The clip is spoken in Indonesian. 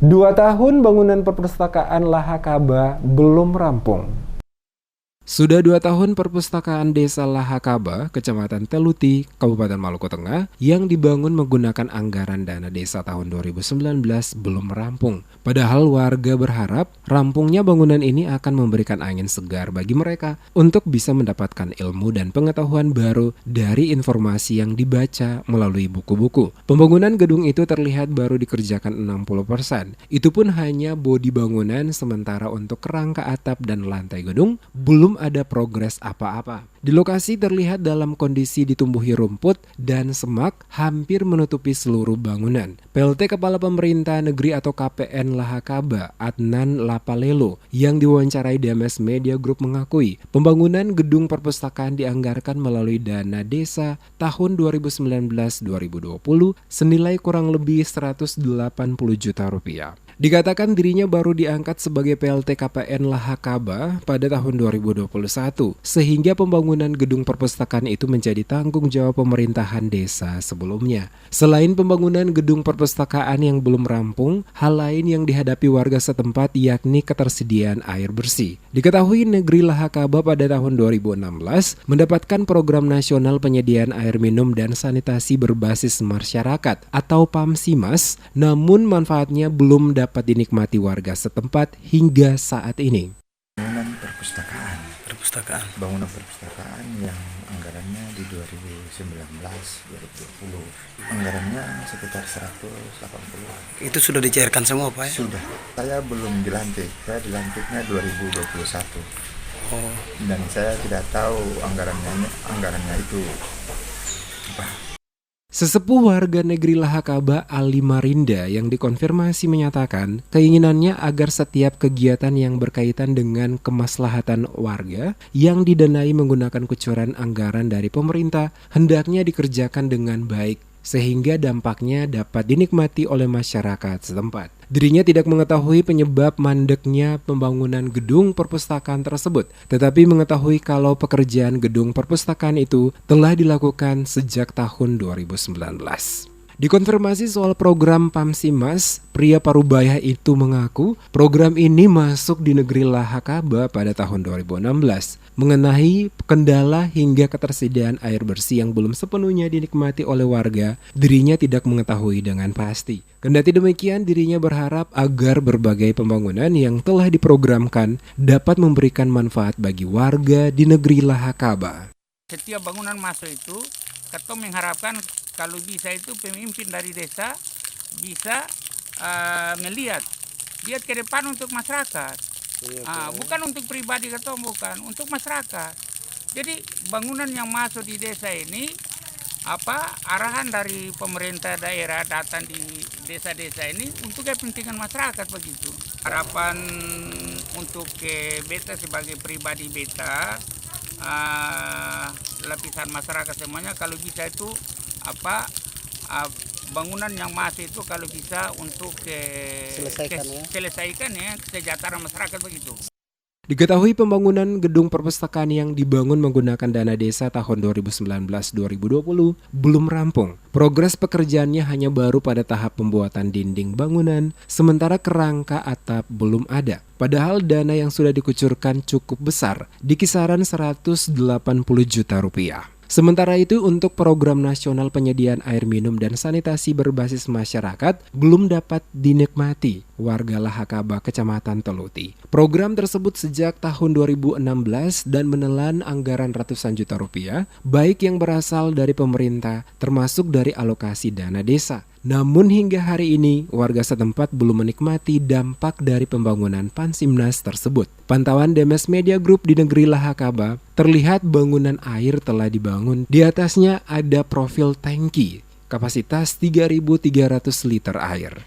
2 tahun bangunan perpustakaan Lahakaba belum rampung. Sudah 2 tahun perpustakaan Desa Lahakaba, Kecamatan Teluti, Kabupaten Maluku Tengah, yang dibangun menggunakan anggaran dana desa tahun 2019 belum rampung. Padahal warga berharap rampungnya bangunan ini akan memberikan angin segar bagi mereka untuk bisa mendapatkan ilmu dan pengetahuan baru dari informasi yang dibaca melalui buku-buku. Pembangunan gedung itu terlihat baru dikerjakan 60%. Itu pun hanya bodi bangunan, sementara untuk kerangka atap dan lantai gedung belum ada progres apa-apa. Di lokasi terlihat dalam kondisi ditumbuhi rumput dan semak hampir menutupi seluruh bangunan. PLT Kepala Pemerintah Negeri atau KPN Lahakaba, Adnan Lapalelo, yang diwawancarai DMS Media Group mengakui pembangunan gedung perpustakaan dianggarkan melalui dana desa tahun 2019-2020 senilai kurang lebih 180 juta rupiah. Dikatakan dirinya baru diangkat sebagai PLT KPN Lahakaba pada tahun 2021, sehingga pembangunan gedung perpustakaan itu menjadi tanggung jawab pemerintahan desa sebelumnya. Selain pembangunan gedung perpustakaan yang belum rampung, hal lain yang dihadapi warga setempat yakni ketersediaan air bersih. Diketahui negeri Lahakaba pada tahun 2016 mendapatkan Program Nasional Penyediaan Air Minum dan Sanitasi Berbasis Masyarakat atau PAMSIMAS, namun manfaatnya belum dapat dinikmati warga setempat hingga saat ini. Bangunan perpustakaan yang anggarannya di 2019-2020 anggarannya sekitar 180. Itu sudah dicairkan semua Pak ya? Sudah. Saya belum dilantik. Saya dilantiknya 2021. Dan saya tidak tahu anggarannya itu apa. Sesepuh warga negeri Lahakaba Ali Marinda yang dikonfirmasi menyatakan keinginannya agar setiap kegiatan yang berkaitan dengan kemaslahatan warga yang didanai menggunakan kucuran anggaran dari pemerintah hendaknya dikerjakan dengan baik sehingga dampaknya dapat dinikmati oleh masyarakat setempat. Dirinya tidak mengetahui penyebab mandeknya pembangunan gedung perpustakaan tersebut, tetapi mengetahui kalau pekerjaan gedung perpustakaan itu telah dilakukan sejak tahun 2019. Dikonfirmasi soal program PAMSIMAS, pria Parubaya itu mengaku program ini masuk di negeri Lahakaba pada tahun 2016. Mengenai kendala hingga ketersediaan air bersih yang belum sepenuhnya dinikmati oleh warga, dirinya tidak mengetahui dengan pasti. Kendati demikian, dirinya berharap agar berbagai pembangunan yang telah diprogramkan dapat memberikan manfaat bagi warga di negeri Lahakaba. Setiap bangunan masuk itu, Ketum mengharapkan kalau bisa itu pemimpin dari desa bisa melihat ke depan untuk masyarakat. Bukan untuk pribadi Ketum, bukan, untuk masyarakat. Jadi bangunan yang masuk di desa ini arahan dari pemerintah daerah datang di desa-desa ini untuk kepentingan masyarakat begitu. Harapan untuk beta sebagai pribadi beta, lapisan masyarakat semuanya kalau bisa itu bangunan yang masih itu kalau bisa untuk selesaikan ya kesejahteraan masyarakat begitu. Diketahui pembangunan gedung perpustakaan yang dibangun menggunakan dana desa tahun 2019-2020 belum rampung. Progres pekerjaannya hanya baru pada tahap pembuatan dinding bangunan, sementara kerangka atap belum ada. Padahal dana yang sudah dikucurkan cukup besar, di kisaran 180 juta rupiah. Sementara itu untuk Program Nasional Penyediaan Air Minum dan Sanitasi Berbasis Masyarakat belum dapat dinikmati warga Lahakaba Kecamatan Teluti. Program tersebut sejak tahun 2016 dan menelan anggaran ratusan juta rupiah, baik yang berasal dari pemerintah termasuk dari alokasi dana desa. Namun hingga hari ini, warga setempat belum menikmati dampak dari pembangunan PAMSIMAS tersebut. Pantauan DMS Media Group di negeri Lahakaba, terlihat bangunan air telah dibangun. Di atasnya ada profil tangki, kapasitas 3.300 liter air.